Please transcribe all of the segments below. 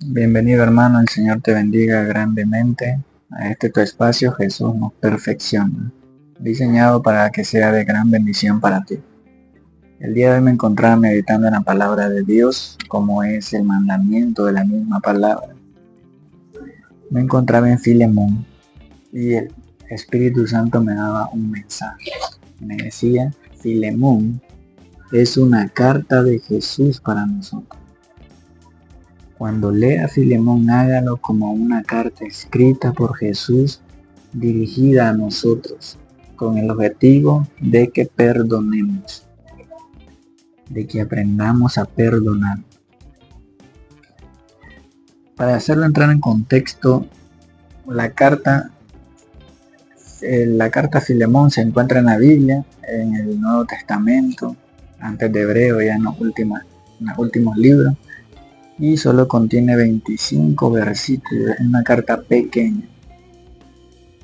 Bienvenido hermano, el Señor te bendiga grandemente a este tu espacio. Jesús nos perfecciona, diseñado para que sea de gran bendición para ti. El día de hoy me encontraba meditando en la palabra de Dios, como es el mandamiento de la misma palabra. Me encontraba en Filemón y el Espíritu Santo me daba un mensaje. Me decía, Filemón es una carta de Jesús para nosotros. Cuando lea Filemón, hágalo como una carta escrita por Jesús dirigida a nosotros, con el objetivo de que perdonemos, de que aprendamos a perdonar. Para hacerlo entrar en contexto, la carta a Filemón se encuentra en la Biblia, en el Nuevo Testamento, antes de Hebreo, ya en los últimos libros, y solo contiene 25 versículos, es una carta pequeña.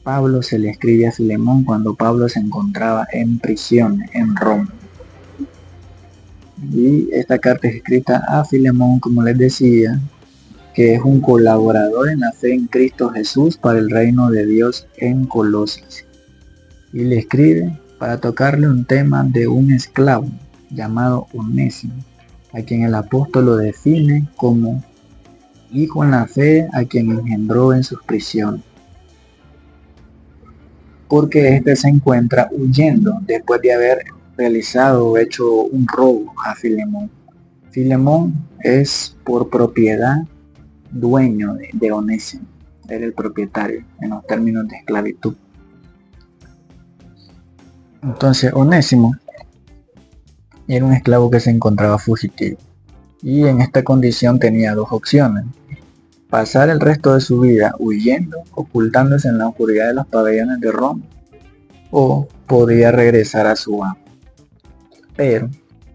Pablo se le escribe a Filemón cuando Pablo se encontraba en prisión en Roma. Y esta carta es escrita a Filemón, como les decía, que es un colaborador en la fe en Cristo Jesús para el reino de Dios en Colosas. Y le escribe para tocarle un tema de un esclavo llamado Onésimo, a quien el apóstol lo define como hijo en la fe a quien engendró en sus prisiones. Porque éste se encuentra huyendo después de haber realizado o hecho un robo a Filemón. Filemón es por propiedad dueño de Onésimo, era el propietario en los términos de esclavitud. Entonces Onésimo era un esclavo que se encontraba fugitivo y en esta condición tenía dos opciones: pasar el resto de su vida huyendo, ocultándose en la oscuridad de los pabellones de Roma, o podía regresar a su amo. Pero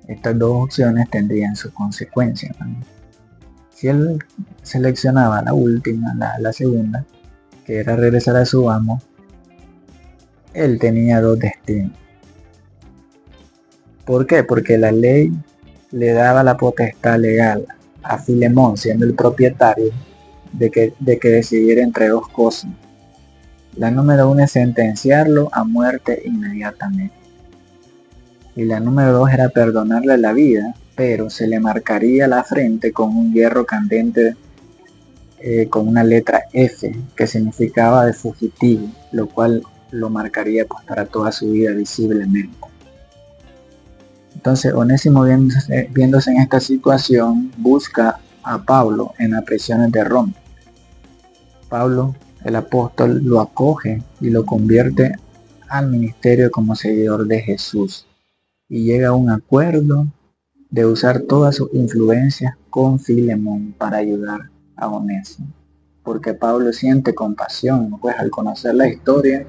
estas dos opciones tendrían sus consecuencias, ¿no? Si él seleccionaba la última, la segunda, que era regresar a su amo, él tenía dos destinos. ¿Por qué? Porque la ley le daba la potestad legal a Filemón, siendo el propietario, de que decidiera entre dos cosas. La número 1 es sentenciarlo a muerte inmediatamente. Y la número 2 era perdonarle la vida, pero se le marcaría la frente con un hierro candente, con una letra F, que significaba de fugitivo, lo cual lo marcaría pues para toda su vida visiblemente. Entonces Onésimo, viéndose en esta situación, busca a Pablo en las prisiones de Roma. Pablo, el apóstol, lo acoge y lo convierte al ministerio como seguidor de Jesús, y llega a un acuerdo de usar todas sus influencias con Filemón para ayudar a Onésimo, porque Pablo siente compasión, pues al conocer la historia,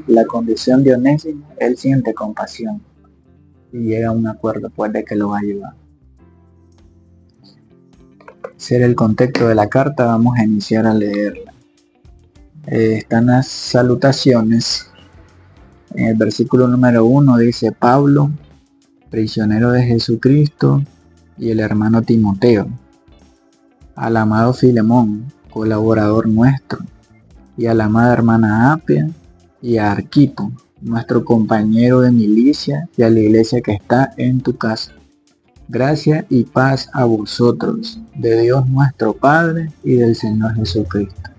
la condición de Onésimo, él siente compasión y llega a un acuerdo pues de que lo va a ayudar. Ser el contexto de la carta, vamos a iniciar a leerla. Están las salutaciones. En el versículo número 1 dice: Pablo, prisionero de Jesucristo, y el hermano Timoteo, al amado Filemón, colaborador nuestro, y a la amada hermana Apia, y a Arquipo, nuestro compañero de milicia, y a la iglesia que está en tu casa. Gracia y paz a vosotros, de Dios nuestro Padre y del Señor Jesucristo.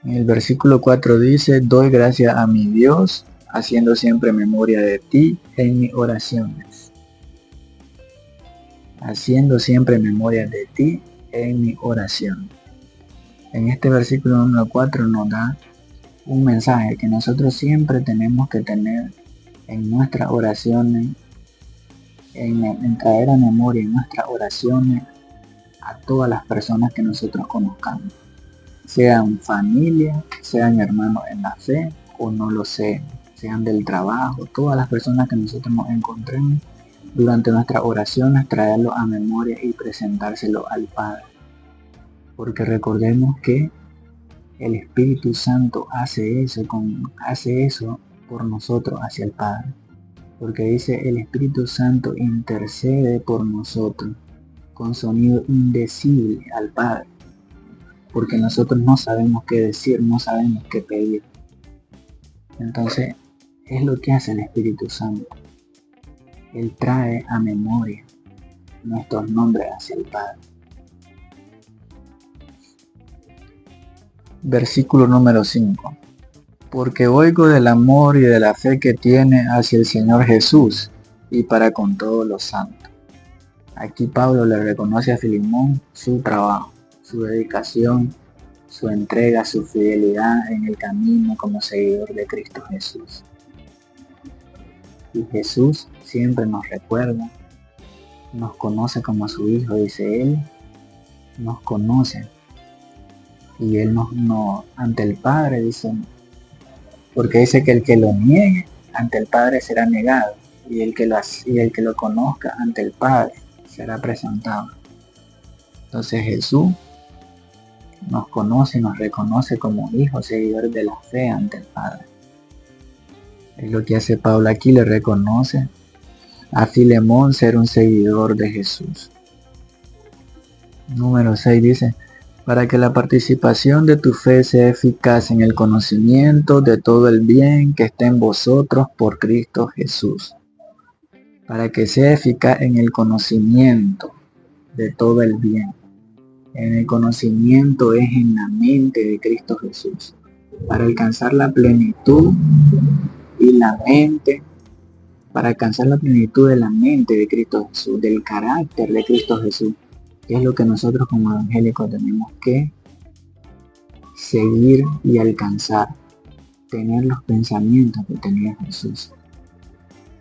En el versículo 4 dice: doy gracias a mi Dios, haciendo siempre memoria de ti en mis oraciones. Haciendo siempre memoria de ti en mi oración. En este versículo número 4 nos da un mensaje que nosotros siempre tenemos que tener en nuestras oraciones, en traer a memoria en nuestras oraciones a todas las personas que nosotros conozcamos, sean familia, sean hermanos en la fe o no lo sean del trabajo, todas las personas que nosotros nos encontremos. Durante nuestras oraciones, traerlo a memoria y presentárselo al Padre, porque recordemos que el Espíritu Santo hace eso por nosotros hacia el Padre, porque dice: el Espíritu Santo intercede por nosotros con sonido indecible al Padre, porque nosotros no sabemos qué decir, no sabemos qué pedir. Entonces, es lo que hace el Espíritu Santo. Él trae a memoria nuestros nombres hacia el Padre. Versículo número 5. Porque oigo del amor y de la fe que tiene hacia el Señor Jesús y para con todos los santos. Aquí Pablo le reconoce a Filemón su trabajo, su dedicación, su entrega, su fidelidad en el camino como seguidor de Cristo Jesús. Y Jesús siempre nos recuerda, nos conoce como su Hijo, dice Él, nos conoce. Y Él nos ante el Padre, dice, porque dice que el que lo niegue ante el Padre será negado, y el que lo conozca ante el Padre será presentado. Entonces Jesús nos conoce y nos reconoce como hijos, seguidores de la fe ante el Padre. Es lo que hace Pablo aquí, le reconoce a Filemón ser un seguidor de Jesús. Número 6 dice, para que la participación de tu fe sea eficaz en el conocimiento de todo el bien que está en vosotros por Cristo Jesús. Para que sea eficaz en el conocimiento de todo el bien. En el conocimiento es en la mente de Cristo Jesús. Para alcanzar la plenitud y la mente, para alcanzar la plenitud de la mente de Cristo Jesús, del carácter de Cristo Jesús, que es lo que nosotros como evangélicos tenemos que seguir y alcanzar, tener los pensamientos que tenía Jesús.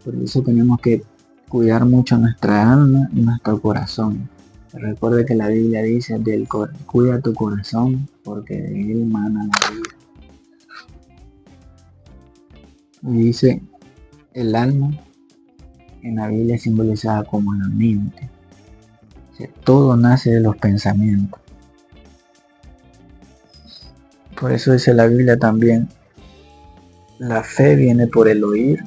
Por eso tenemos que cuidar mucho nuestra alma y nuestro corazón. Recuerda que la Biblia dice, cuida tu corazón porque de él mana la vida. Y dice, el alma en la Biblia es simbolizada como la mente. O sea, todo nace de los pensamientos. Por eso dice la Biblia también, la fe viene por el oír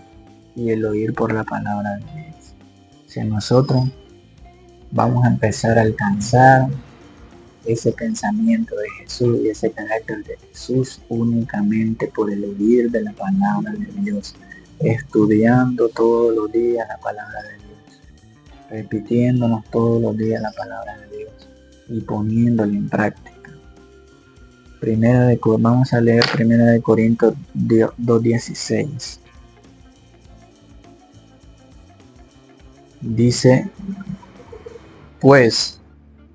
y el oír por la palabra de Dios. Si nosotros vamos a empezar a alcanzar ese pensamiento de Jesús y ese carácter de Jesús únicamente por el oír de la palabra de Dios, estudiando todos los días la palabra de Dios, repitiéndonos todos los días la palabra de Dios y poniéndola en práctica. Vamos a leer 1 Corintios 2:16. Dice, pues,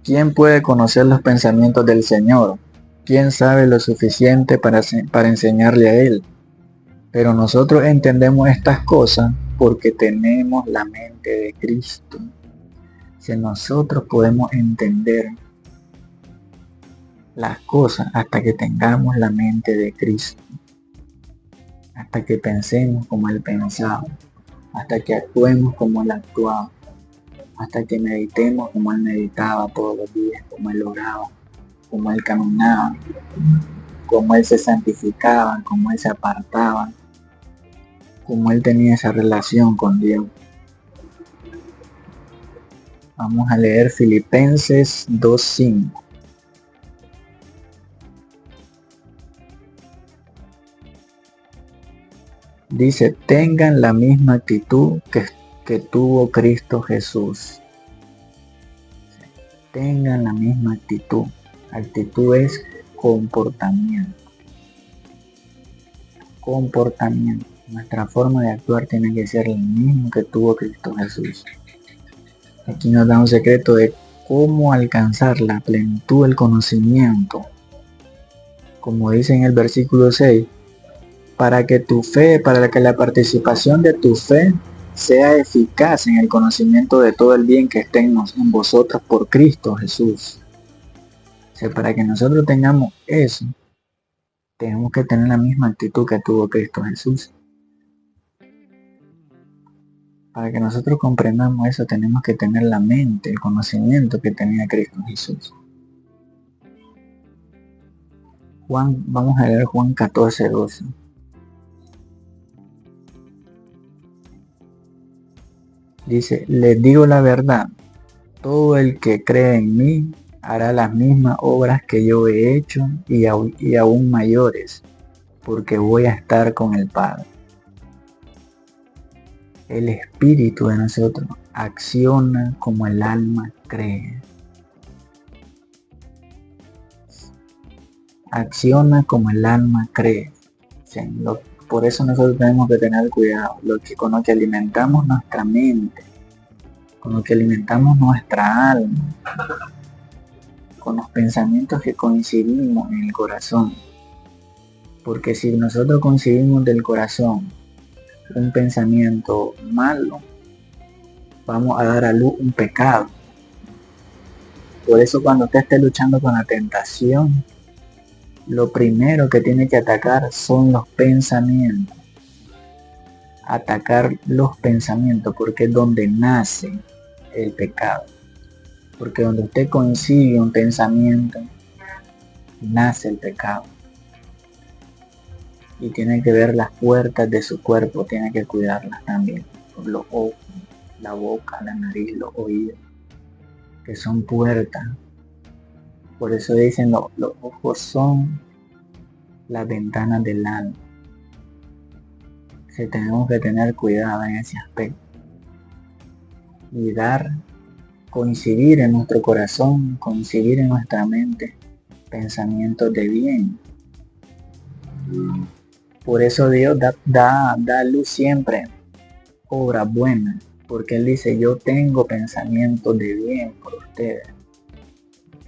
¿quién puede conocer los pensamientos del Señor? ¿Quién sabe lo suficiente para enseñarle a Él? Pero nosotros entendemos estas cosas porque tenemos la mente de Cristo. Si nosotros podemos entender las cosas hasta que tengamos la mente de Cristo, hasta que pensemos como Él pensaba, hasta que actuemos como Él actuaba, hasta que meditemos como Él meditaba todos los días, como Él oraba, como Él caminaba, como Él se santificaba, como Él se apartaba, como Él tenía esa relación con Dios. Vamos a leer Filipenses 2:5. Dice, tengan la misma actitud que tuvo Cristo Jesús. Tengan la misma actitud. Actitud es comportamiento. Comportamiento. Nuestra forma de actuar tiene que ser el mismo que tuvo Cristo Jesús. Aquí nos da un secreto de cómo alcanzar la plenitud del conocimiento. Como dice en el versículo 6, para que la participación de tu fe sea eficaz en el conocimiento de todo el bien que esté en vosotros por Cristo Jesús. O sea, para que nosotros tengamos eso, tenemos que tener la misma actitud que tuvo Cristo Jesús. Para que nosotros comprendamos eso, tenemos que tener la mente, el conocimiento que tenía Cristo Jesús. Vamos a leer Juan 14:12. Dice, les digo la verdad, Todo el que cree en mí hará las mismas obras que yo he hecho y aún mayores, porque voy a estar con el Padre. El espíritu de nosotros acciona como el alma cree. Acciona como el alma cree. Por eso nosotros tenemos que tener cuidado. Con lo que alimentamos nuestra mente, con lo que alimentamos nuestra alma, con los pensamientos que coincidimos en el corazón. Porque si nosotros coincidimos del corazón un pensamiento malo, vamos a dar a luz un pecado. Por eso cuando usted esté luchando con la tentación, lo primero que tiene que atacar son los pensamientos. Atacar los pensamientos, porque es donde nace el pecado. Porque donde usted consigue un pensamiento, nace el pecado. Y tiene que ver las puertas de su cuerpo, tiene que cuidarlas también. Los ojos, la boca, la nariz, los oídos, que son puertas. Por eso dicen los ojos son las ventanas del alma. Que tenemos que tener cuidado en ese aspecto. Y coincidir en nuestro corazón, coincidir en nuestra mente, pensamientos de bien. Por eso Dios da luz siempre, obras buenas, porque Él dice, yo tengo pensamientos de bien por ustedes.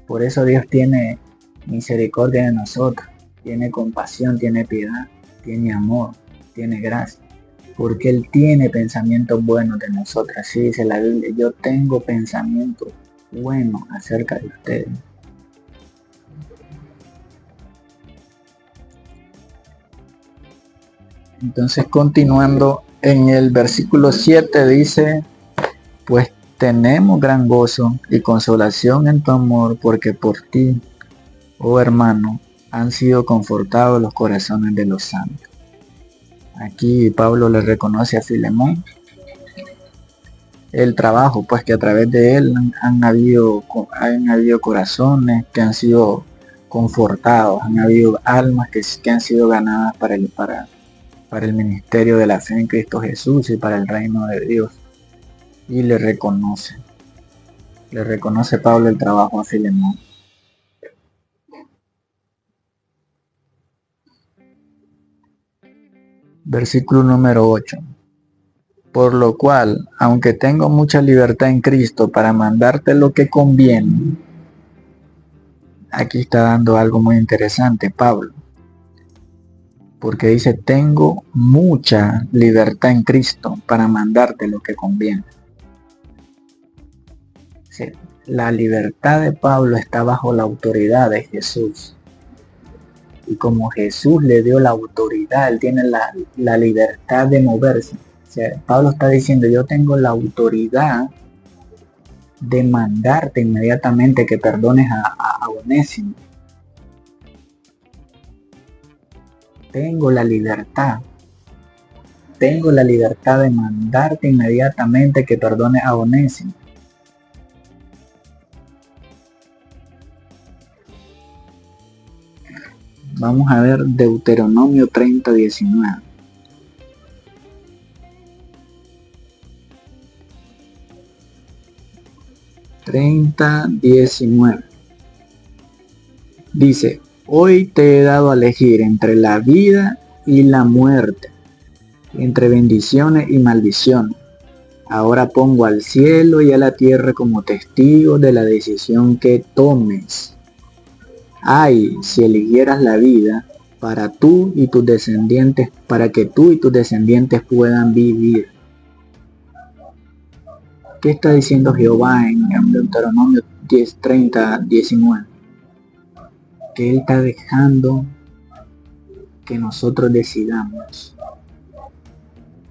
Por eso Dios tiene misericordia de nosotros, tiene compasión, tiene piedad, tiene amor, tiene gracia, porque Él tiene pensamientos buenos de nosotros. Así dice la Biblia, yo tengo pensamientos buenos acerca de ustedes. Entonces, continuando en el versículo 7 dice, pues tenemos gran gozo y consolación en tu amor, porque por ti, oh hermano, han sido confortados los corazones de los santos. Aquí Pablo le reconoce a Filemón el trabajo, pues que a través de él han habido corazones que han sido confortados, han habido almas que han sido ganadas para el ministerio de la fe en Cristo Jesús y para el reino de Dios. Y le reconoce Pablo el trabajo a Filemón. Versículo número 8. Por lo cual, aunque tengo mucha libertad en Cristo para mandarte lo que conviene, aquí está dando algo muy interesante Pablo, porque dice, tengo mucha libertad en Cristo para mandarte lo que conviene. Sí, la libertad de Pablo está bajo la autoridad de Jesús. Y como Jesús le dio la autoridad, él tiene la libertad de moverse. O sea, Pablo está diciendo, yo tengo la autoridad de mandarte inmediatamente que perdones a Onésimo. Tengo la libertad de mandarte inmediatamente que perdones a Onésimo. Vamos a ver Deuteronomio 30:19. Dice, hoy te he dado a elegir entre la vida y la muerte, entre bendiciones y maldiciones. Ahora pongo al cielo y a la tierra como testigos de la decisión que tomes. Ay, si eligieras la vida para que tú y tus descendientes puedan vivir. ¿Qué está diciendo Jehová en Deuteronomio 10:30-19? Que Él está dejando que nosotros decidamos.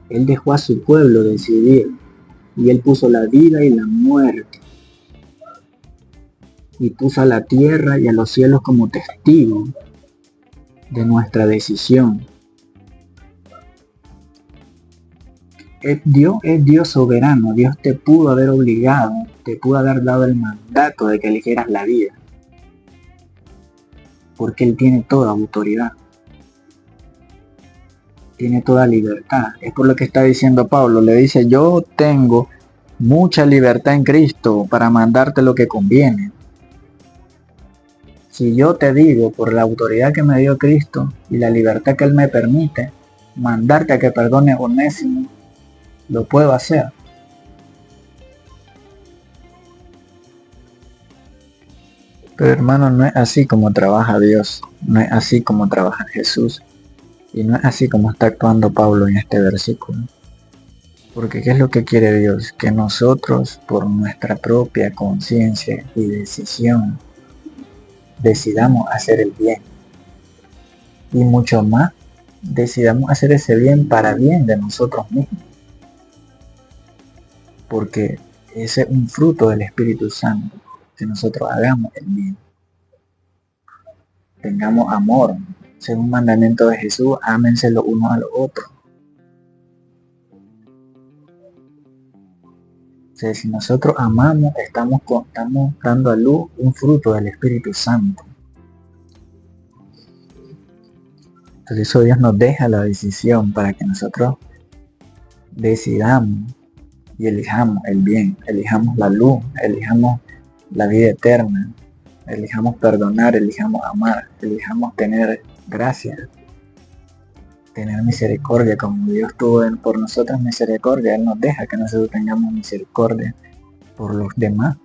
Él dejó a su pueblo decidir y Él puso la vida y la muerte. Y puso a la tierra y a los cielos como testigos de nuestra decisión. Dios es Dios soberano. Dios te pudo haber obligado te pudo haber dado el mandato de que eligieras la vida. Porque Él tiene toda autoridad. Tiene toda libertad. Es por lo que está diciendo Pablo. Le dice, yo tengo mucha libertad en Cristo para mandarte lo que conviene. Si yo te digo, por la autoridad que me dio Cristo y la libertad que Él me permite, mandarte a que perdone a Onésimo, lo puedo hacer. Pero hermano, no es así como trabaja Dios, no es así como trabaja Jesús, y no es así como está actuando Pablo en este versículo. Porque ¿qué es lo que quiere Dios? Que nosotros, por nuestra propia conciencia y decisión, decidamos hacer el bien. Y mucho más, decidamos hacer ese bien para bien de nosotros mismos. Porque ese es un fruto del Espíritu Santo, que nosotros hagamos el bien. Tengamos amor. Según mandamiento de Jesús, ámense los unos a los otros. O sea, si nosotros amamos, estamos dando a luz un fruto del Espíritu Santo. Entonces eso Dios nos deja la decisión para que nosotros decidamos y elijamos el bien, elijamos la luz, elijamos la vida eterna, elijamos perdonar, elijamos amar, elijamos tener gracia, tener misericordia, como Dios tuvo por nosotros misericordia. Él nos deja que nosotros tengamos misericordia por los demás.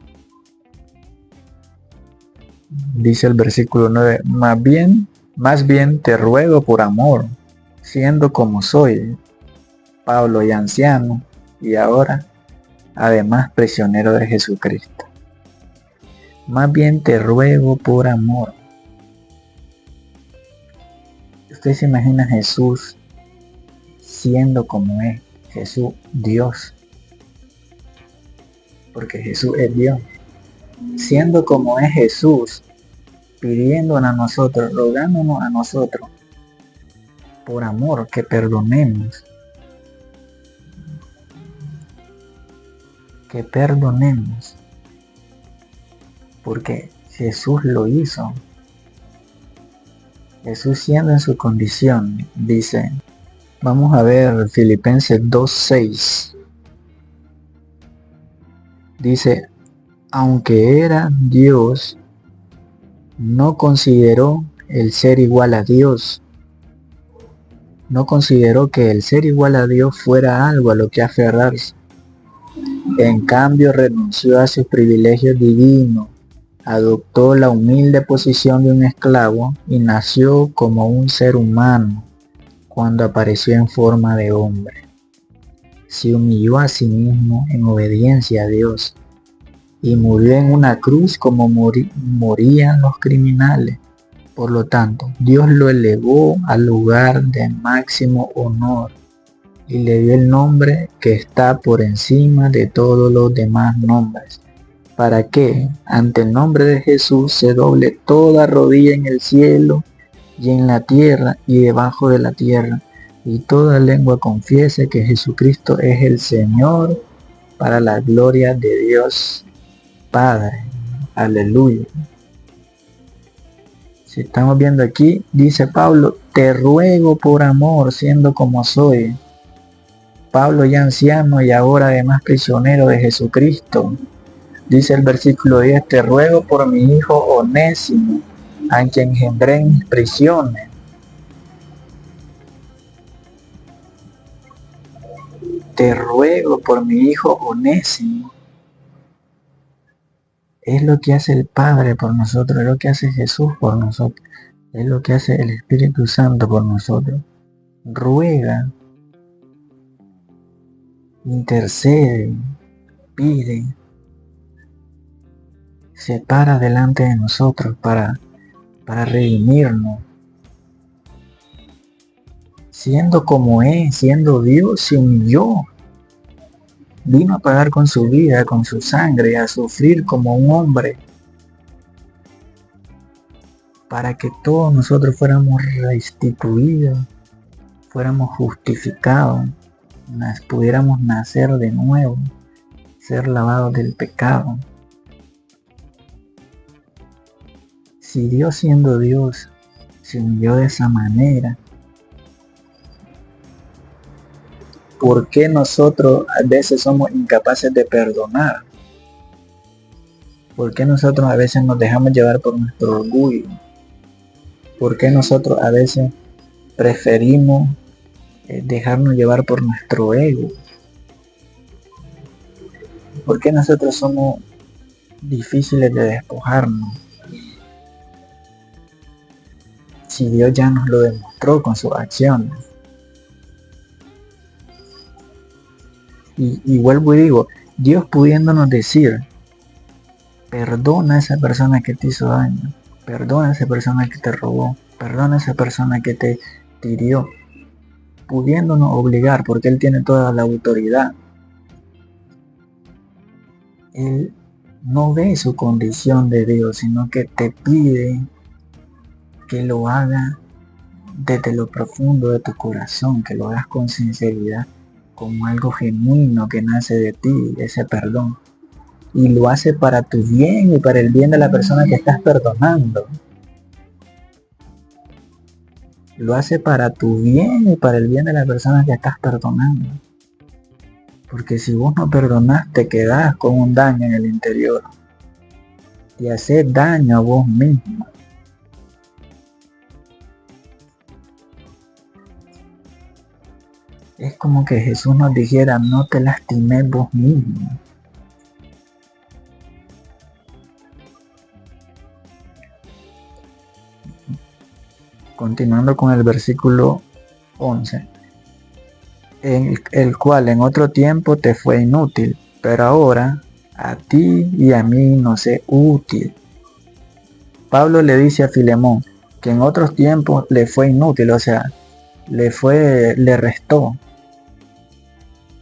Dice el versículo 9, más bien te ruego por amor, siendo como soy, Pablo y anciano, y ahora además prisionero de Jesucristo. Más bien te ruego por amor. Usted se imagina a Jesús siendo como es, Jesús Dios, porque Jesús es Dios, siendo como es Jesús, pidiéndonos a nosotros, rogándonos a nosotros por amor que perdonemos, porque Jesús lo hizo. Jesús, siendo en su condición, dice, vamos a ver Filipenses 2:6, dice, aunque era Dios, no consideró el ser igual a Dios, no consideró que el ser igual a Dios fuera algo a lo que aferrarse. En cambio, renunció a sus privilegios divinos, adoptó la humilde posición de un esclavo y nació como un ser humano cuando apareció en forma de hombre. Se humilló a sí mismo en obediencia a Dios y murió en una cruz como morían los criminales. Por lo tanto, Dios lo elevó al lugar de máximo honor y le dio el nombre que está por encima de todos los demás nombres, para que ante el nombre de Jesús se doble toda rodilla en el cielo y en la tierra y debajo de la tierra, y toda lengua confiese que Jesucristo es el Señor, para la gloria de Dios Padre. Aleluya. Si estamos viendo aquí, dice Pablo, te ruego por amor, siendo como soy. Pablo ya anciano y ahora además prisionero de Jesucristo. Dice el versículo 10, te ruego por mi hijo Onésimo, a quien engendré en mis prisiones. Te ruego por mi hijo Onésimo. Es lo que hace el Padre por nosotros, es lo que hace Jesús por nosotros, es lo que hace el Espíritu Santo por nosotros. Ruega, intercede, pide, se para delante de nosotros para redimirnos. Siendo como es, siendo Dios, se humilló. Vino a pagar con su vida, con su sangre, a sufrir como un hombre, para que todos nosotros fuéramos restituidos, fuéramos justificados, pudiéramos nacer de nuevo, ser lavados del pecado. Si Dios, siendo Dios, se humilló de esa manera, ¿por qué nosotros a veces somos incapaces de perdonar? ¿Por qué nosotros a veces nos dejamos llevar por nuestro orgullo? ¿Por qué nosotros a veces preferimos dejarnos llevar por nuestro ego? ¿Por qué nosotros somos difíciles de despojarnos? Si Dios ya nos lo demostró con sus acciones. Y vuelvo y digo, Dios pudiéndonos decir, perdona a esa persona que te hizo daño, perdona a esa persona que te robó, perdona a esa persona que te hirió, pudiéndonos obligar, porque Él tiene toda la autoridad. Él no ve su condición de Dios, sino que te pide que lo haga desde lo profundo de tu corazón, que lo hagas con sinceridad, como algo genuino que nace de ti, ese perdón. Y lo hace para tu bien y para el bien de la persona que estás perdonando. Lo hace para tu bien y para el bien de la persona que estás perdonando. Porque si vos no perdonás, te quedás con un daño en el interior. Y haces daño a vos mismo. Es como que Jesús nos dijera, no te lastimes vos mismo. Continuando con el versículo 11. El cual en otro tiempo te fue inútil, pero ahora a ti y a mí nos es útil. Pablo le dice a Filemón que en otros tiempos le fue inútil, o sea, le restó,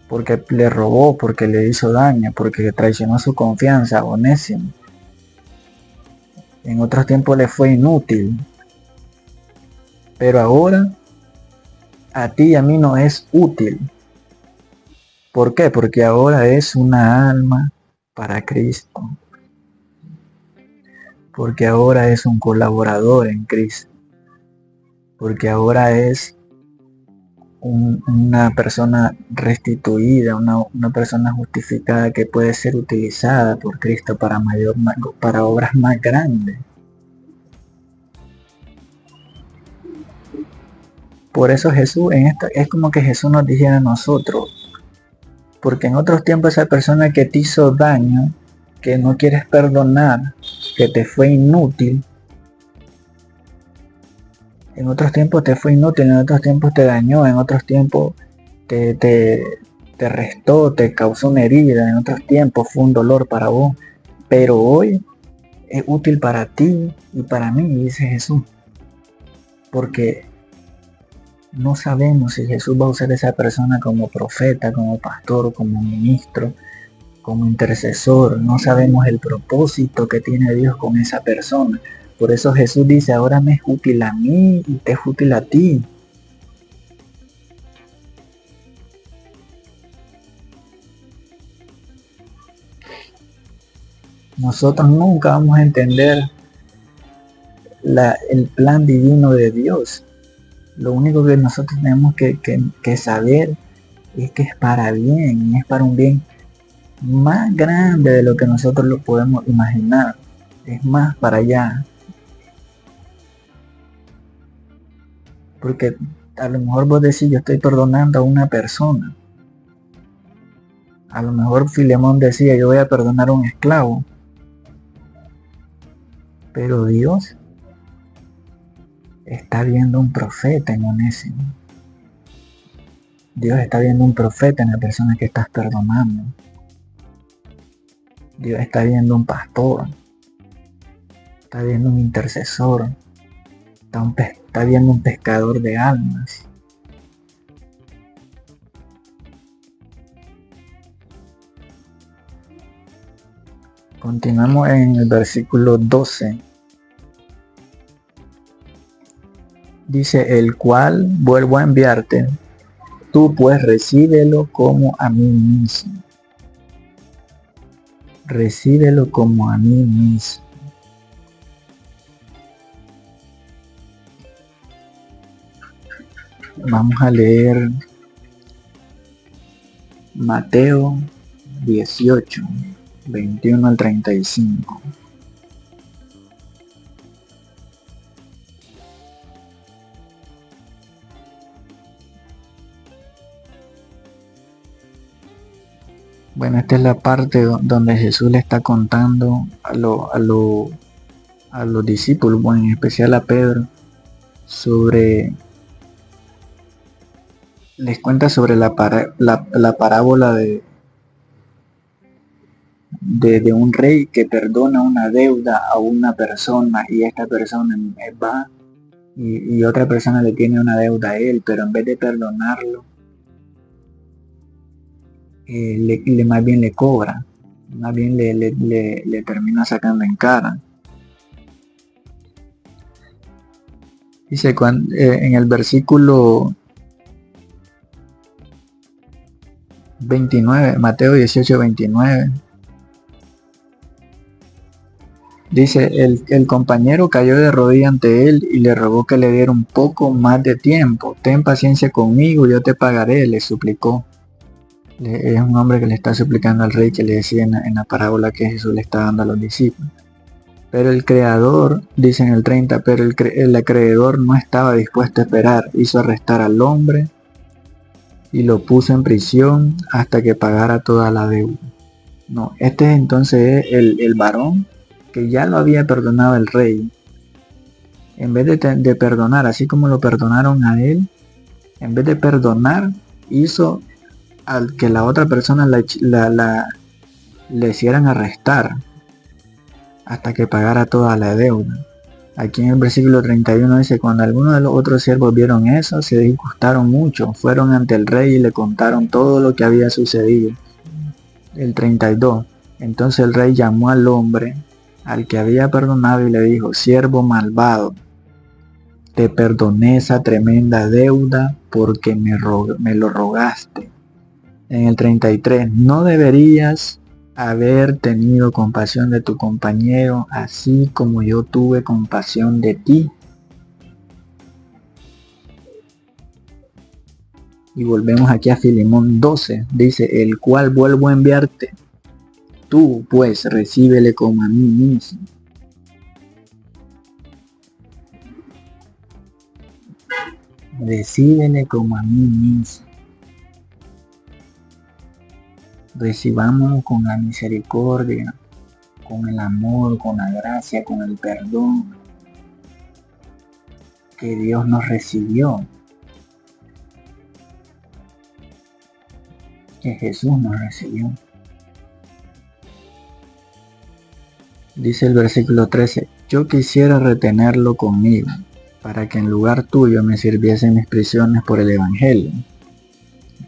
porque le robó, porque le hizo daño, porque traicionó su confianza, Onésimo. En otros tiempos le fue inútil, pero ahora a ti y a mí no es útil. ¿Por qué? Porque ahora es una alma para Cristo. Porque ahora es un colaborador en Cristo. Porque ahora es una persona restituida, una persona justificada que puede ser utilizada por Cristo para obras más grandes. Por eso Jesús, es como que Jesús nos dijera a nosotros, porque en otros tiempos esa persona que te hizo daño, que no quieres perdonar, que te fue inútil, en otros tiempos te fue inútil, en otros tiempos te dañó, en otros tiempos te restó, te causó una herida, en otros tiempos fue un dolor para vos, pero hoy es útil para ti y para mí, dice Jesús, porque no sabemos si Jesús va a usar a esa persona como profeta, como pastor, como ministro, como intercesor. No sabemos el propósito que tiene Dios con esa persona. Por eso Jesús dice, ahora me es útil a mí y te es útil a ti. Nosotros nunca vamos a entender el plan divino de Dios. Lo único que nosotros tenemos que saber es que es para bien, es para un bien más grande de lo que nosotros lo podemos imaginar. Es más para allá. Porque a lo mejor vos decís, yo estoy perdonando a una persona. A lo mejor Filemón decía, yo voy a perdonar a un esclavo. Pero Dios está viendo un profeta en Onésimo. Dios está viendo un profeta en la persona que estás perdonando. Dios está viendo un pastor. Está viendo un intercesor. Está viendo un pescador de almas. Continuamos en el versículo 12. Dice, el cual vuelvo a enviarte, tú pues recíbelo como a mí mismo. recíbelo como a mí mismo. Vamos a leer Mateo 18, 21 al 35. Bueno, esta es la parte donde Jesús le está contando a los discípulos, bueno, en especial a Pedro, les cuenta sobre la parábola de un rey que perdona una deuda a una persona y esta persona va y otra persona le tiene una deuda a él, pero en vez de perdonarlo, más bien le cobra, más bien le termina sacando en cara. Dice en el versículo 29, Mateo 18, 29, dice, el compañero cayó de rodillas ante él y le rogó que le diera un poco más de tiempo. Ten paciencia conmigo, yo te pagaré, le suplicó. Es un hombre que le está suplicando al rey que le decía en la parábola que Jesús le está dando a los discípulos. Pero el creador, dice en el 30, pero el acreedor no estaba dispuesto a esperar, hizo arrestar al hombre y lo puso en prisión hasta que pagara toda la deuda. No, este entonces es el varón que ya lo había perdonado el rey. En vez de perdonar, así como lo perdonaron a él, en vez de perdonar, hizo al que la otra persona le hicieran arrestar hasta que pagara toda la deuda. Aquí en el versículo 31 dice, cuando algunos de los otros siervos vieron eso, se disgustaron mucho, fueron ante el rey y le contaron todo lo que había sucedido. El 32, entonces el rey llamó al hombre al que había perdonado y le dijo, siervo malvado, te perdoné esa tremenda deuda porque me lo rogaste. En el 33, no deberías haber tenido compasión de tu compañero, así como yo tuve compasión de ti. Y volvemos aquí a Filemón 12, dice, el cual vuelvo a enviarte. Tú, pues, recíbele como a mí mismo. Recíbele como a mí mismo. Recibámoslo con la misericordia, con el amor, con la gracia, con el perdón que Dios nos recibió, que Jesús nos recibió. Dice el versículo 13, yo quisiera retenerlo conmigo, para que en lugar tuyo me sirviesen mis prisiones por el Evangelio.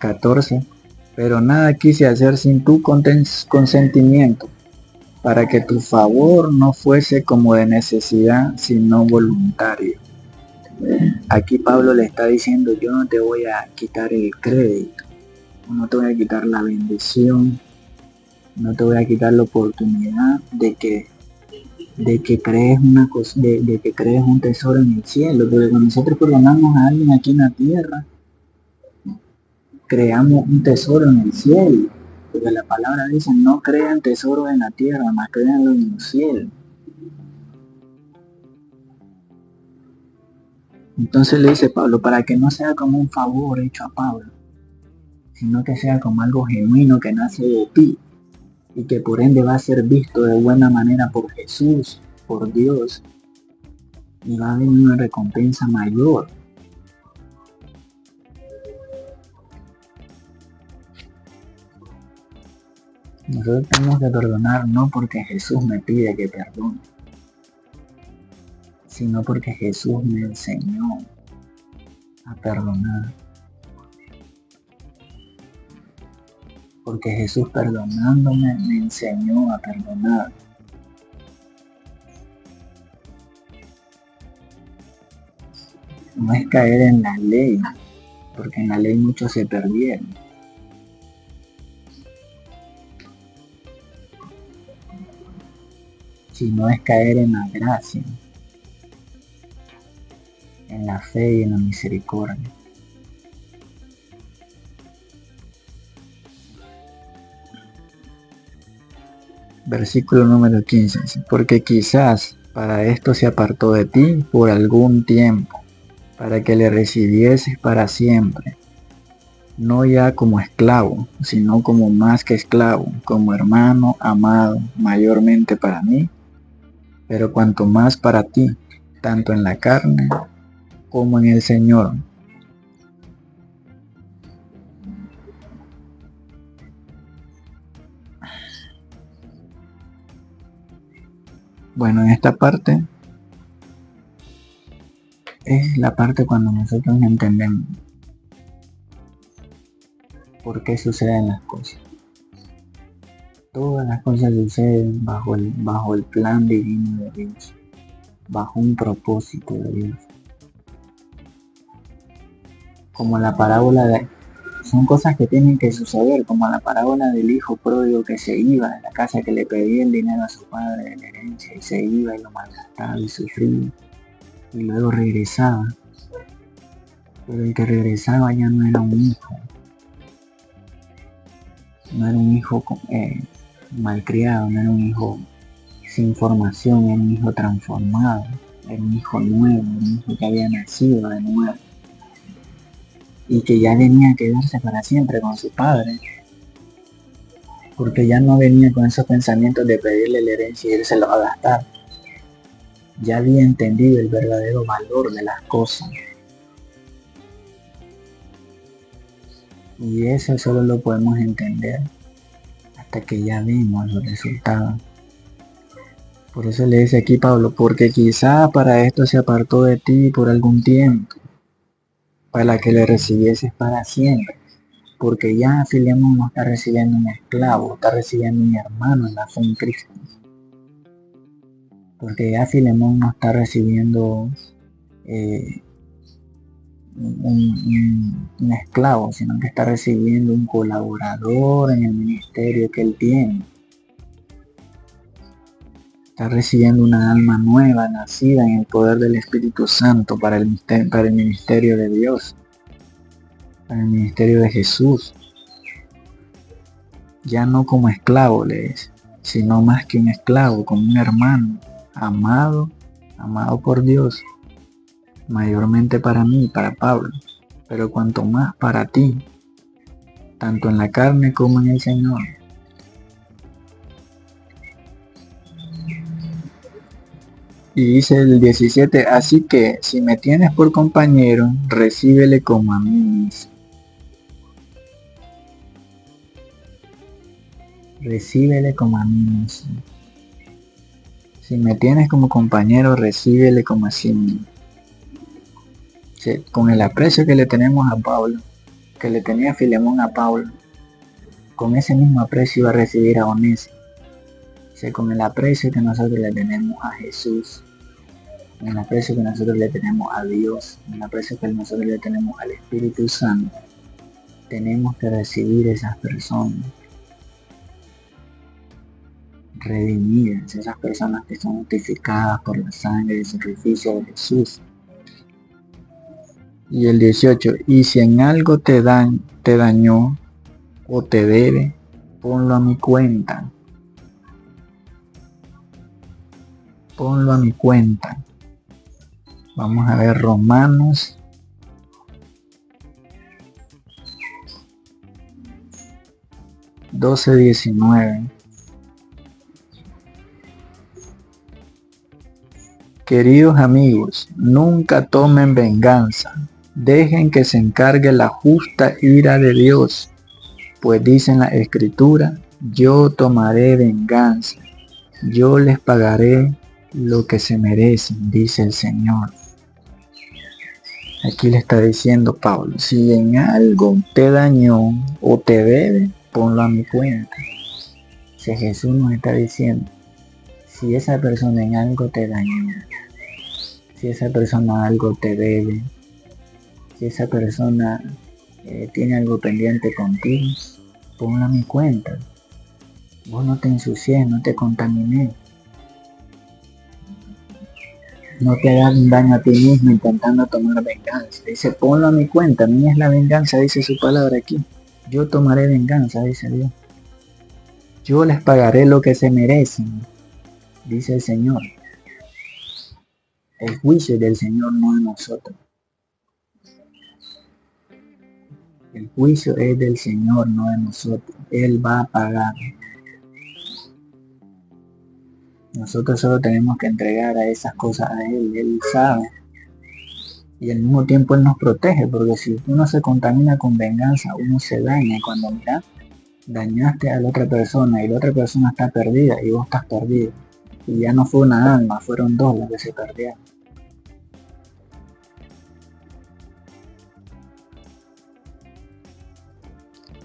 14, pero nada quise hacer sin tu consentimiento, para que tu favor no fuese como de necesidad, sino voluntario. Aquí Pablo le está diciendo, yo no te voy a quitar el crédito, no te voy a quitar la bendición, no te voy a quitar la oportunidad de que crees una cosa, de que crees un tesoro en el cielo, porque cuando nosotros perdonamos a alguien aquí en la tierra, creamos un tesoro en el cielo, porque la palabra dice, no crean tesoros en la tierra, más créanlo en el cielo. Entonces le dice Pablo, para que no sea como un favor hecho a Pablo, sino que sea como algo genuino que nace de ti, y que por ende va a ser visto de buena manera por Jesús, por Dios, y va a haber una recompensa mayor. Nosotros tenemos que perdonar no porque Jesús me pide que perdone, sino porque Jesús me enseñó a perdonar. Porque Jesús perdonándome me enseñó a perdonar. No es caer en la ley, porque en la ley muchos se perdieron. sino es caer en la gracia, en la fe y en la misericordia. Versículo número 15. Porque quizás para esto se apartó de ti por algún tiempo, para que le recibieses para siempre, no ya como esclavo, sino como más que esclavo, como hermano amado, mayormente para mí, pero cuanto más para ti, tanto en la carne como en el Señor. Bueno, en esta parte es la parte cuando nosotros entendemos por qué suceden las cosas. Todas las cosas suceden bajo el plan divino de Dios, bajo un propósito de Dios. Como la parábola son cosas que tienen que suceder, como la parábola del hijo pródigo que se iba de la casa, que le pedía el dinero a su padre de la herencia y se iba y lo maltrataba y sufría y luego regresaba. Pero el que regresaba ya no era un hijo, no era un hijo malcriado, no era un hijo sin formación, era un hijo transformado, era un hijo nuevo, un hijo que había nacido de nuevo y que ya venía a quedarse para siempre con su padre, porque ya no venía con esos pensamientos de pedirle la herencia y írselo a gastar. Ya había entendido el verdadero valor de las cosas. Y eso solo lo podemos entender hasta que ya vimos los resultados. Por eso le dice aquí Pablo, porque quizá para esto se apartó de ti por algún tiempo, para que le recibieses para siempre. Porque ya Filemón no está recibiendo un esclavo, está recibiendo un hermano en la fe en Cristo. Porque ya Filemón no está recibiendo un esclavo, sino que está recibiendo un colaborador en el ministerio que él tiene. Está recibiendo una alma nueva, nacida en el poder del Espíritu Santo para el ministerio de Dios, para el ministerio de Jesús. Ya no como esclavo le es, sino más que un esclavo, como un hermano, amado por Dios, mayormente para mí, para Pablo, pero cuanto más para ti, tanto en la carne como en el Señor. Y dice el 17, así que si me tienes por compañero, recíbele como a mí mismo. Recíbele como a mí mismo. Si me tienes como compañero, recíbele como a sí mismo. Con el aprecio que le tenemos a Pablo, que le tenía Filemón a Pablo, con ese mismo aprecio iba a recibir a Onésimo. Con el aprecio que nosotros le tenemos a Jesús, con el aprecio que nosotros le tenemos a Dios, con el aprecio que nosotros le tenemos al Espíritu Santo, tenemos que recibir esas personas redimidas, esas personas que son justificadas por la sangre y el sacrificio de Jesús. Y el 18, y si en algo te dañó o te debe, ponlo a mi cuenta. Ponlo a mi cuenta. Vamos a ver Romanos 12:19. Queridos amigos, nunca tomen venganza. Dejen que se encargue la justa ira de Dios, pues dice en la Escritura, yo tomaré venganza, yo les pagaré lo que se merecen, dice el Señor. Aquí le está diciendo Pablo, si en algo te dañó o te debe, ponlo a mi cuenta. Si Jesús nos está diciendo, si esa persona en algo te dañó, si esa persona algo te debe, si esa persona tiene algo pendiente contigo, ponlo a mi cuenta. Vos no te ensucies, no te contamines. No te hagas un daño a ti mismo intentando tomar venganza. Dice, ponlo a mi cuenta, mía es la venganza, dice su palabra aquí. Yo tomaré venganza, dice Dios. Yo les pagaré lo que se merecen, dice el Señor. El juicio es del Señor, no de nosotros. El juicio es del Señor, no de nosotros. Él va a pagar. Nosotros solo tenemos que entregar a esas cosas a Él. Él sabe. Y al mismo tiempo Él nos protege, porque si uno se contamina con venganza, uno se daña. Y cuando mira, dañaste a la otra persona y la otra persona está perdida y vos estás perdido. Y ya no fue una alma, fueron dos las que se perdieron.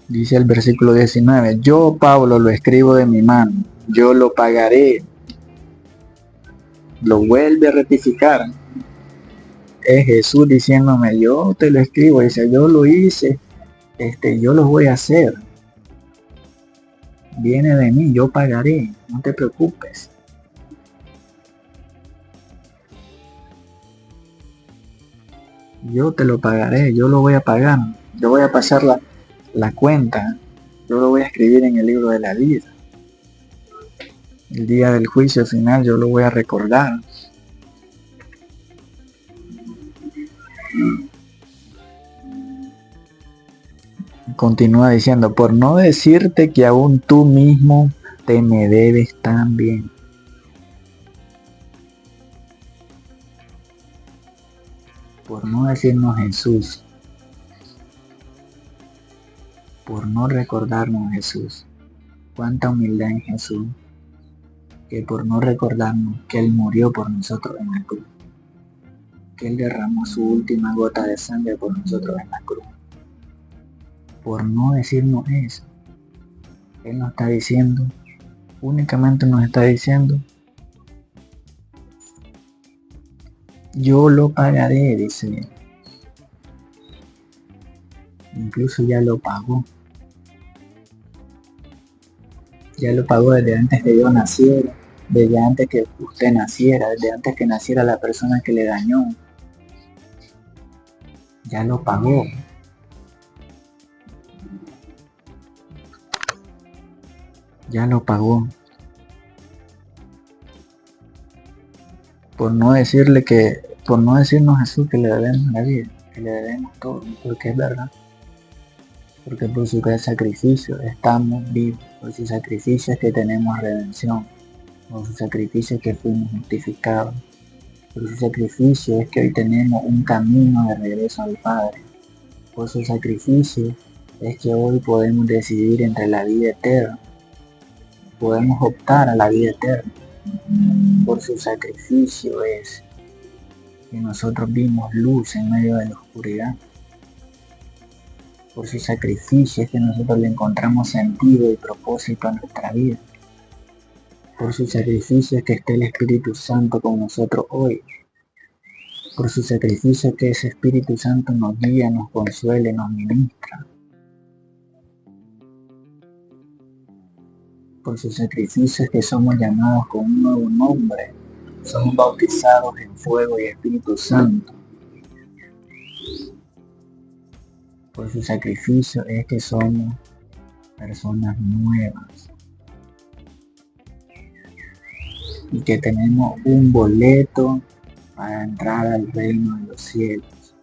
Dice el versículo 19, yo Pablo lo escribo de mi mano, yo lo pagaré. Lo vuelve a rectificar. Es Jesús diciéndome, yo te lo escribo, dice, yo lo hice, yo lo voy a hacer. Viene de mí, yo pagaré, no te preocupes. Yo te lo pagaré, yo lo voy a pagar, yo voy a pasar la cuenta, yo lo voy a escribir en el libro de la vida. El día del juicio final yo lo voy a recordar. Continúa diciendo, por no decirte que aún tú mismo te me debes también. Por no decirnos Jesús, por no recordarnos Jesús, cuánta humildad en Jesús, que por no recordarnos que Él murió por nosotros en la cruz, que Él derramó su última gota de sangre por nosotros en la cruz. Por no decirnos eso, Él nos está diciendo, únicamente nos está diciendo, yo lo pagaré, dice Él. Incluso ya lo pagó. Ya lo pagó desde antes que yo naciera, desde antes que usted naciera, desde antes que naciera la persona que le dañó. Ya lo pagó. Ya lo pagó. Por no decirnos Jesús que le debemos la vida, que le debemos todo, porque es verdad. Porque por su sacrificio estamos vivos, por su sacrificio es que tenemos redención, por su sacrificio es que fuimos justificados, por su sacrificio es que hoy tenemos un camino de regreso al Padre, por su sacrificio es que hoy podemos decidir entre la vida eterna, podemos optar a la vida eterna, por su sacrificio es que nosotros vimos luz en medio de la oscuridad. Por su sacrificio es que nosotros le encontramos sentido y propósito a nuestra vida. Por su sacrificio es que esté el Espíritu Santo con nosotros hoy. Por su sacrificio es que ese Espíritu Santo nos guía, nos consuele, nos ministra. Por su sacrificio es que somos llamados con un nuevo nombre. Somos bautizados en fuego y Espíritu Santo. Por su sacrificio es que somos personas nuevas y que tenemos un boleto para entrar al reino de los cielos.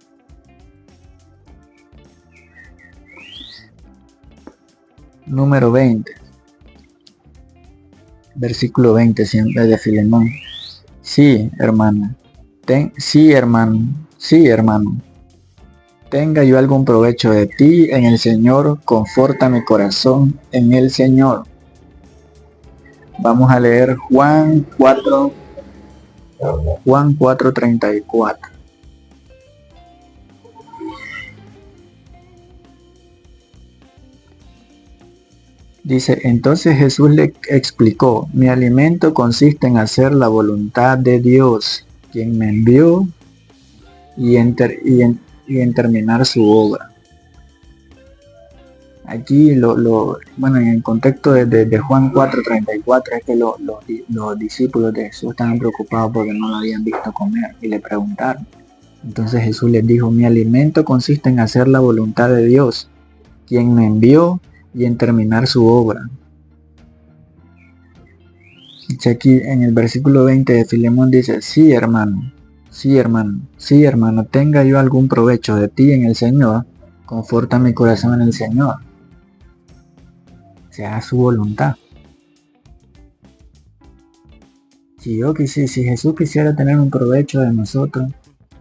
Número 20, versículo 20 siempre de Filemón. Sí, hermano, tenga yo algún provecho de ti en el Señor, conforta mi corazón en el Señor. Vamos a leer Juan 4:34. Dice, entonces Jesús le explicó, mi alimento consiste en hacer la voluntad de Dios, quien me envió, y en terminar su obra. Aquí, bueno, en el contexto de Juan 4:34 es que los discípulos de Jesús estaban preocupados porque no lo habían visto comer y le preguntaron. Entonces Jesús les dijo, mi alimento consiste en hacer la voluntad de Dios, quien me envió, y en terminar su obra. Dice aquí en el versículo 20 de Filemón, dice, sí hermano, tenga yo algún provecho de ti en el Señor, conforta mi corazón en el Señor. Se haga su voluntad. Si Jesús quisiera tener un provecho de nosotros,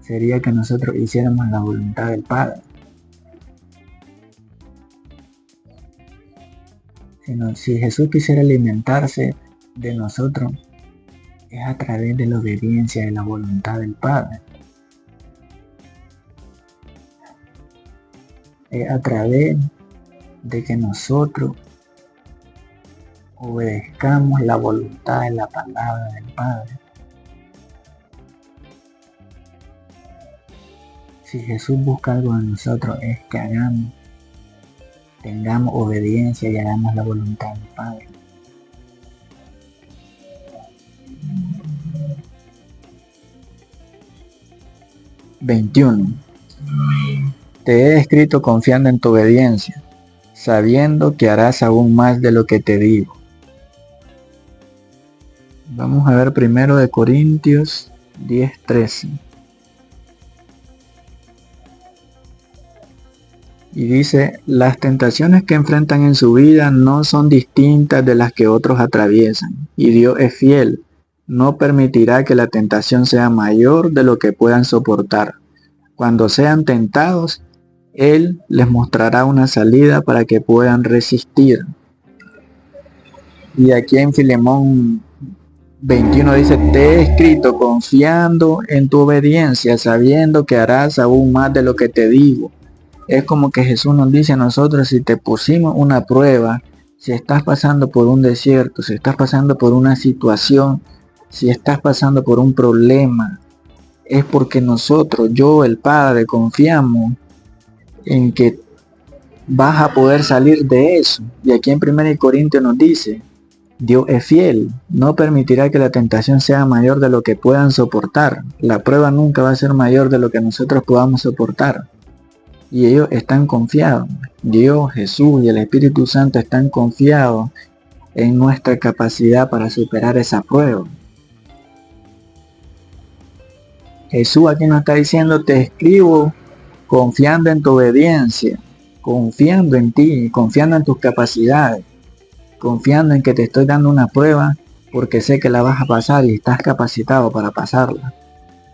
sería que nosotros hiciéramos la voluntad del Padre. Si Jesús quisiera alimentarse de nosotros, es a través de la obediencia de la voluntad del Padre. Es a través de que nosotros obedezcamos la voluntad de la palabra del Padre. Si Jesús busca algo de nosotros, es que tengamos obediencia y hagamos la voluntad del Padre. ...21... Te he escrito confiando en tu obediencia, sabiendo que harás aún más de lo que te digo. Vamos a ver primero de Corintios 10:13. Y dice, las tentaciones que enfrentan en su vida no son distintas de las que otros atraviesan. Y Dios es fiel, no permitirá que la tentación sea mayor de lo que puedan soportar. Cuando sean tentados, Él les mostrará una salida para que puedan resistir. Y aquí en Filemón 21 dice, te he escrito confiando en tu obediencia, sabiendo que harás aún más de lo que te digo. Es como que Jesús nos dice a nosotros, si te pusimos una prueba, si estás pasando por un desierto, si estás pasando por una situación, si estás pasando por un problema, es porque nosotros, yo, el Padre, confiamos en que vas a poder salir de eso. Y aquí en 1 Corintios nos dice, Dios es fiel, no permitirá que la tentación sea mayor de lo que puedan soportar. La prueba nunca va a ser mayor de lo que nosotros podamos soportar. Y ellos están confiados. Dios, Jesús y el Espíritu Santo están confiados en nuestra capacidad para superar esa prueba. Jesús aquí nos está diciendo, te escribo confiando en tu obediencia, confiando en ti, confiando en tus capacidades, confiando en que te estoy dando una prueba porque sé que la vas a pasar y estás capacitado para pasarla.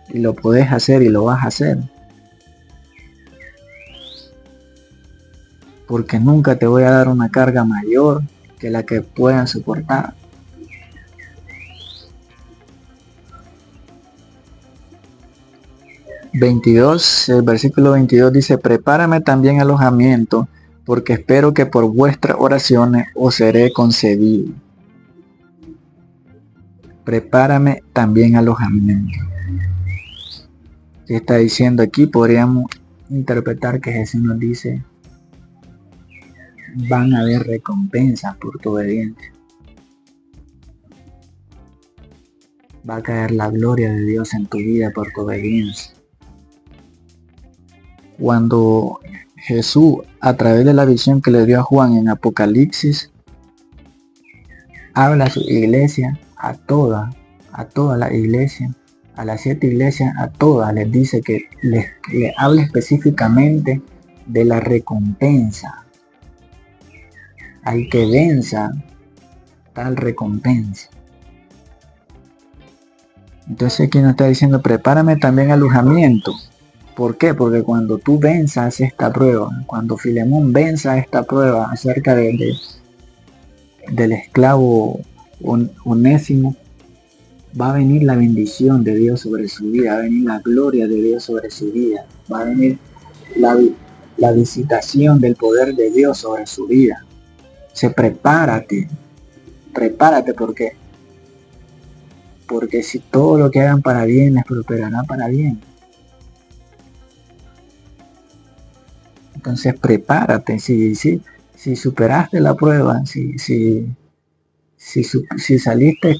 Y lo podés hacer y lo vas a hacer. Porque nunca te voy a dar una carga mayor que la que puedan soportar. El versículo 22 dice, prepárame también alojamiento, porque espero que por vuestras oraciones os seré concedido. Prepárame también alojamiento. ¿Qué está diciendo aquí? Podríamos interpretar que Jesús nos dice, van a haber recompensas por tu obediencia. Va a caer la gloria de Dios en tu vida por tu obediencia. Cuando Jesús, a través de la visión que le dio a Juan en Apocalipsis, habla a su iglesia, a toda la iglesia, a las 7 iglesias, a todas, les dice que le habla específicamente de la recompensa. Al que venza, tal recompensa. Entonces aquí nos está diciendo, prepárame también alojamiento. ¿Por qué? Porque cuando tú venzas esta prueba, cuando Filemón venza esta prueba acerca del esclavo Onésimo, va a venir la bendición de Dios sobre su vida, va a venir la gloria de Dios sobre su vida, va a venir la visitación del poder de Dios sobre su vida. Prepárate porque si todo lo que hagan para bien les prosperará para bien. Entonces prepárate, si Si superaste la prueba, si saliste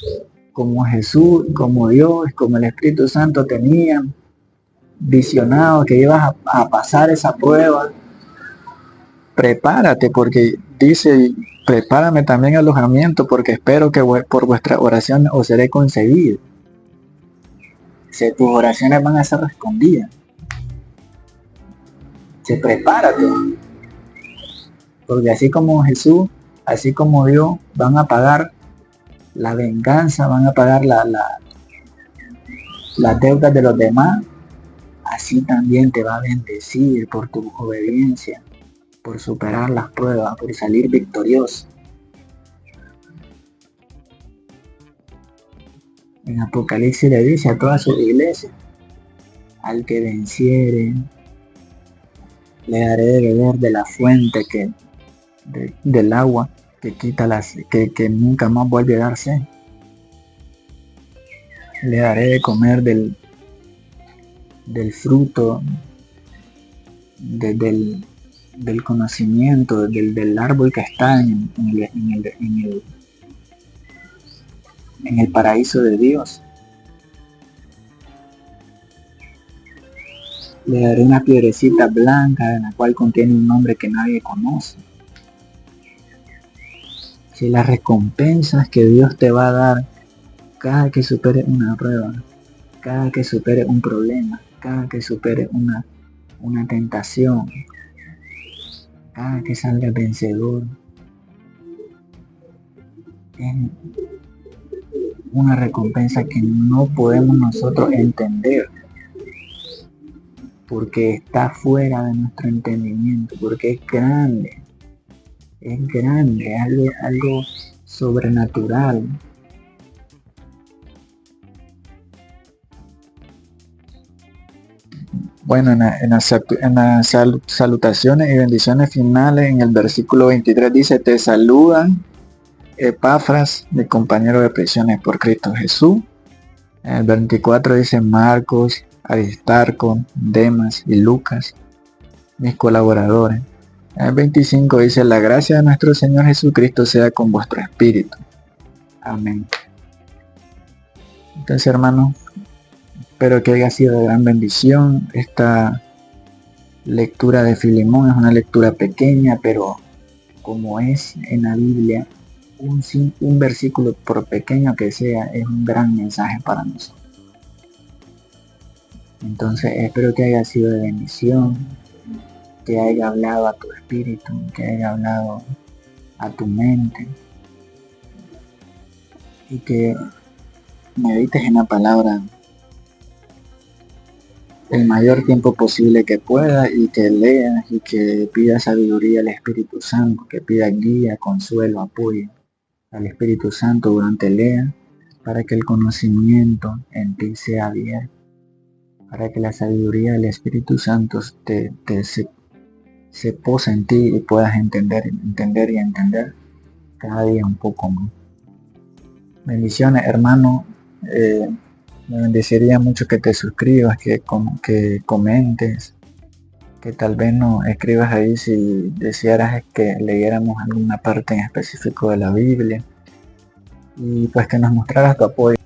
como Jesús, como Dios, como el Espíritu Santo tenían visionado que ibas a pasar esa prueba, prepárate, porque dice, prepárame también alojamiento, porque espero que por vuestra oración os seré concedido. Si tus oraciones van a ser respondidas, prepárate, porque así como Jesús, así como Dios, van a pagar la venganza, van a pagar las deudas de los demás, así también te va a bendecir por tu obediencia, por superar las pruebas, por salir victorioso. En Apocalipsis le dice a toda su iglesia, al que venciere, le daré de beber de la fuente del agua que quita que nunca más vuelve a darse. Le daré de comer del fruto del conocimiento, del árbol que está en el paraíso de Dios. Le daré una piedrecita blanca en la cual contiene un nombre que nadie conoce. Si las recompensas que Dios te va a dar cada que supere una prueba, cada que supere un problema, cada que supere una tentación, cada que salga vencedor, es una recompensa que no podemos nosotros entender, porque está fuera de nuestro entendimiento, porque es grande, algo sobrenatural. Bueno, en las salutaciones y bendiciones finales, en el versículo 23 dice, te saludan Epafras, mi compañero de prisiones por Cristo Jesús. En el 24 dice Marcos, Aristarco, Demas y Lucas, mis colaboradores. En el 25 dice, la gracia de nuestro Señor Jesucristo sea con vuestro espíritu. Amén. Entonces, hermanos, espero que haya sido de gran bendición. Esta lectura de Filemón es una lectura pequeña, pero como es en la Biblia, un versículo, por pequeño que sea, es un gran mensaje para nosotros. Entonces espero que haya sido de bendición, que haya hablado a tu espíritu, que haya hablado a tu mente, y que medites en la palabra el mayor tiempo posible que pueda, y que leas y que pidas sabiduría al Espíritu Santo, que pidas guía, consuelo, apoyo al Espíritu Santo durante lea, para que el conocimiento en ti sea abierto, para que la sabiduría del Espíritu Santo se posa en ti y puedas entender cada día un poco más. Bendiciones, hermano. Me bendeciría mucho que te suscribas, que comentes, que tal vez nos escribas ahí si desearas que leyéramos alguna parte en específico de la Biblia, y pues que nos mostraras tu apoyo.